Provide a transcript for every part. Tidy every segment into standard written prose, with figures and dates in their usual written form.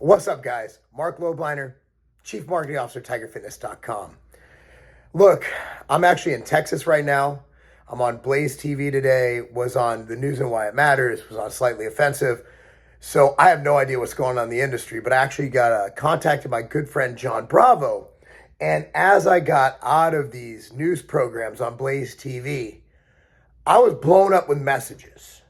What's up, guys? Marc Lobliner, Chief Marketing Officer, tigerfitness.com. Look, I'm actually in Texas right now. I'm on Blaze TV today, was on the News and Why It Matters, was on Slightly Offensive. So I have no idea what's going on in the industry, but I actually got contacted by my good friend John Bravo. And as I got out of these news programs on Blaze TV, I was blown up with messages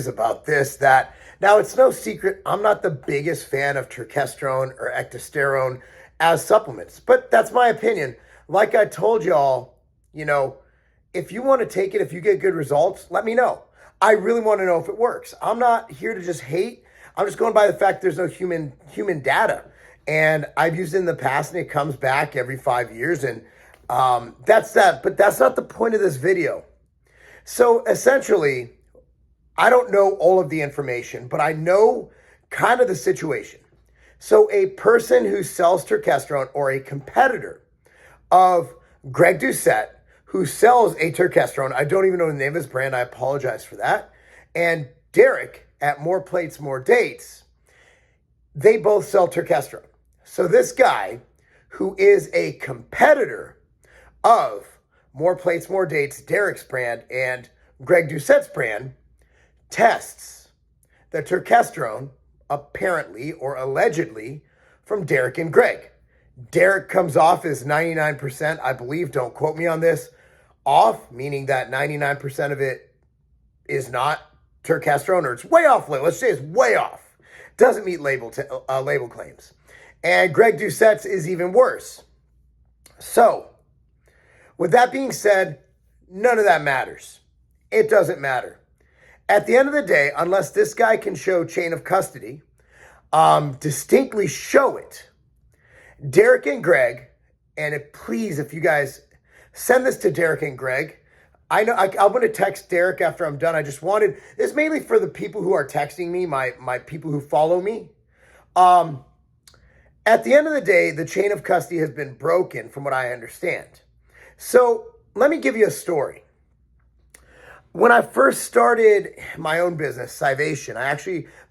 about this, that. Now, it's no secret, I'm not the biggest fan of Turkesterone or Turkesterone as supplements, but that's my opinion. Like I told y'all, if you want to take it, if you get good results, let me know. I really want to know if it works. I'm not here to just hate. I'm just going by the fact there's no human data. And I've used it in the past and it comes back every 5 years. And that's that. But that's not the point of this video. So essentially, I don't know all of the information, but I know kind of the situation. So a person who sells Turkesterone or a competitor of Greg Doucette, who sells a Turkesterone, I don't even know the name of his brand, I apologize for that, and Derek at More Plates, More Dates, they both sell Turkesterone. So this guy, who is a competitor of More Plates, More Dates, Derek's brand, and Greg Doucette's brand, tests the Turkesterone, apparently or allegedly, from Derek and Greg. Derek comes off as 99%, I believe, don't quote me on this, off, meaning that 99% of it is not Turkesterone, or it's way off label. Let's say it's way off. Doesn't meet label claims. And Greg Doucette's is even worse. So, with that being said, none of that matters. It doesn't matter. At the end of the day, unless this guy can show chain of custody, distinctly show it, Derek and Greg, and please, if you guys send this to Derek and Greg, I know I'm going to text Derek after I'm done. I just wanted, this mainly for the people who are texting me, my people who follow me. At the end of the day, the chain of custody has been broken from what I understand. So let me give you a story. When I first started my own business, Civation,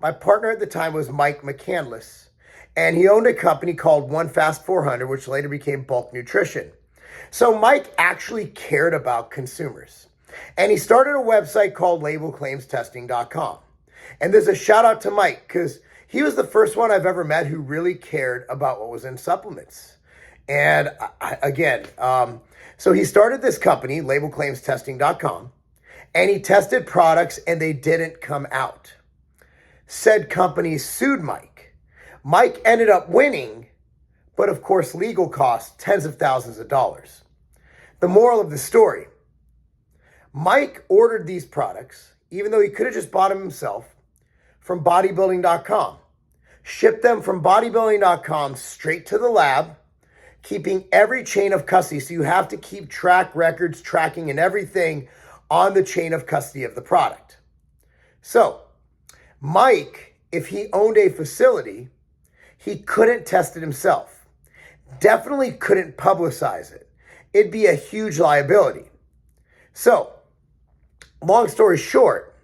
my partner at the time was Mike McCandless, and he owned a company called One Fast 400, which later became Bulk Nutrition. So Mike actually cared about consumers, and he started a website called labelclaimstesting.com. And there's a shout out to Mike, because he was the first one I've ever met who really cared about what was in supplements. And so he started this company, labelclaimstesting.com, and he tested products and they didn't come out. Said company sued Mike. Mike ended up winning, but of course legal costs tens of thousands of dollars. The moral of the story, Mike ordered these products, even though he could have just bought them himself, from bodybuilding.com. Shipped them from bodybuilding.com straight to the lab, keeping every chain of custody. So you have to keep track records, tracking and everything on the chain of custody of the product. So Mike, if he owned a facility, he couldn't test it himself. Definitely couldn't publicize it. It'd be a huge liability. So, long story short,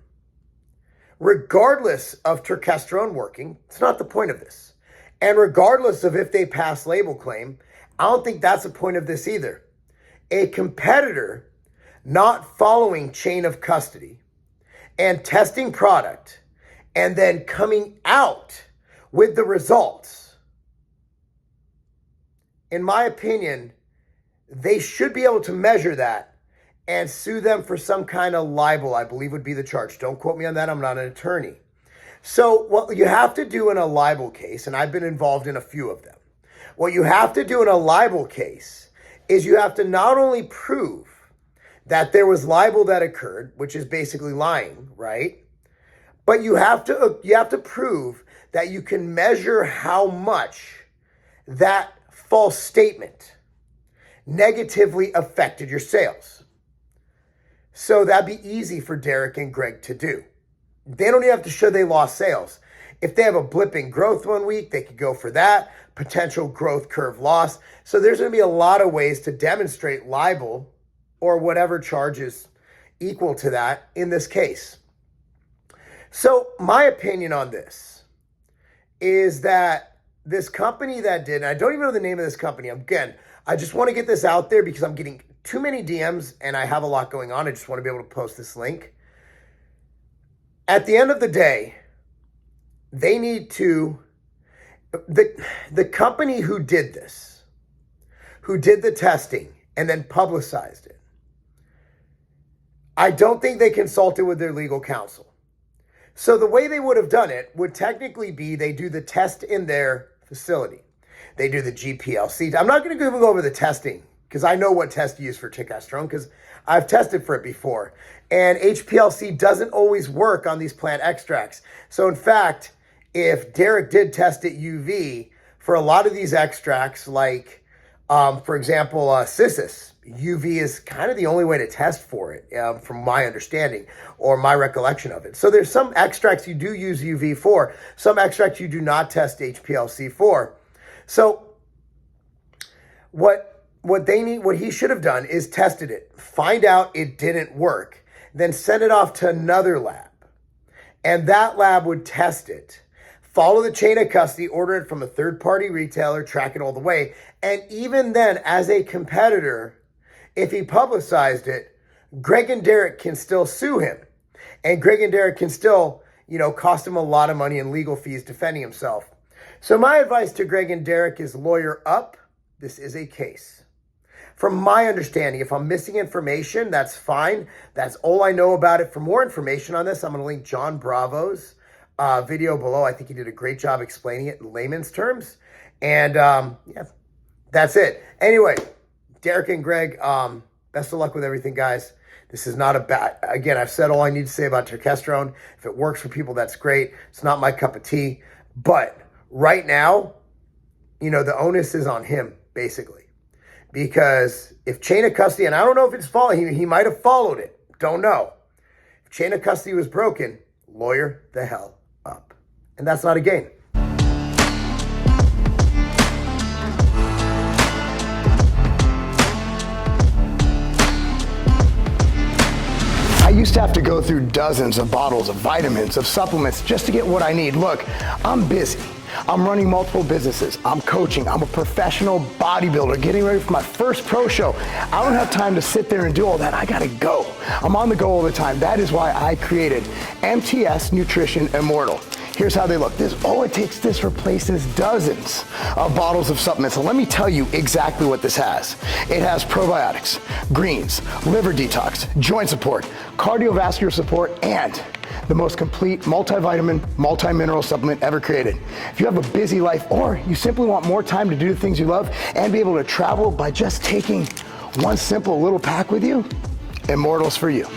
regardless of Turkesterone working, it's not the point of this. And regardless of if they pass label claim, I don't think that's the point of this either. A competitor not following chain of custody and testing product and then coming out with the results, in my opinion, they should be able to measure that and sue them for some kind of libel, I believe would be the charge. Don't quote me on that. I'm not an attorney. So what you have to do in a libel case, and I've been involved in a few of them, what you have to do in a libel case is you have to not only prove that there was libel that occurred, which is basically lying, right? But you have to prove that you can measure how much that false statement negatively affected your sales. So that'd be easy for Derek and Greg to do. They don't even have to show they lost sales. If they have a blip in growth one week, they could go for that, potential growth curve loss. So there's going to be a lot of ways to demonstrate libel or whatever charge is equal to that in this case. So my opinion on this is that this company that did, and I don't even know the name of this company. Again, I just want to get this out there because I'm getting too many DMs and I have a lot going on. I just want to be able to post this link. At the end of the day, they need to, the company who did this, who did the testing and then publicized it, I don't think they consulted with their legal counsel. So the way they would have done it would technically be they do the test in their facility. They do the GPLC. I'm not going to go over the testing because I know what test to use for turkesterone because I've tested for it before. And HPLC doesn't always work on these plant extracts. So in fact, if Derek did test it UV for a lot of these extracts, like for example, Cissus, UV is kind of the only way to test for it, from my understanding or my recollection of it. So there's some extracts you do use UV for, some extracts you do not test HPLC for. So what he should have done is tested it, find out it didn't work, then send it off to another lab. And that lab would test it, follow the chain of custody, order it from a third-party retailer, track it all the way. And even then, as a competitor, if he publicized it, Greg and Derek can still sue him. And Greg and Derek can still, cost him a lot of money in legal fees defending himself. So my advice to Greg and Derek is lawyer up. This is a case. From my understanding, if I'm missing information, that's fine. That's all I know about it. For more information on this, I'm going to link John Bravo's video below. I think he did a great job explaining it in layman's terms. And that's it. Anyway, Derek and Greg, best of luck with everything, guys. This is not again, I've said all I need to say about turkesterone. If it works for people, that's great. It's not my cup of tea. But right now, the onus is on him, basically. Because if chain of custody, and I don't know if it's following, he might have followed it. Don't know. If chain of custody was broken, lawyer the hell up. And that's not a game. I used to have to go through dozens of bottles of vitamins, of supplements, just to get what I need. Look, I'm busy. I'm running multiple businesses. I'm coaching. I'm a professional bodybuilder getting ready for my first pro show. I don't have time to sit there and do all that. I gotta go. I'm on the go all the time. That is why I created MTS Nutrition Immortal. Here's how they look. This replaces dozens of bottles of supplements. So let me tell you exactly what this has. It has probiotics, greens, liver detox, joint support, cardiovascular support, and the most complete multivitamin, multi-mineral supplement ever created. If you have a busy life or you simply want more time to do the things you love and be able to travel by just taking one simple little pack with you, Immortal's for you.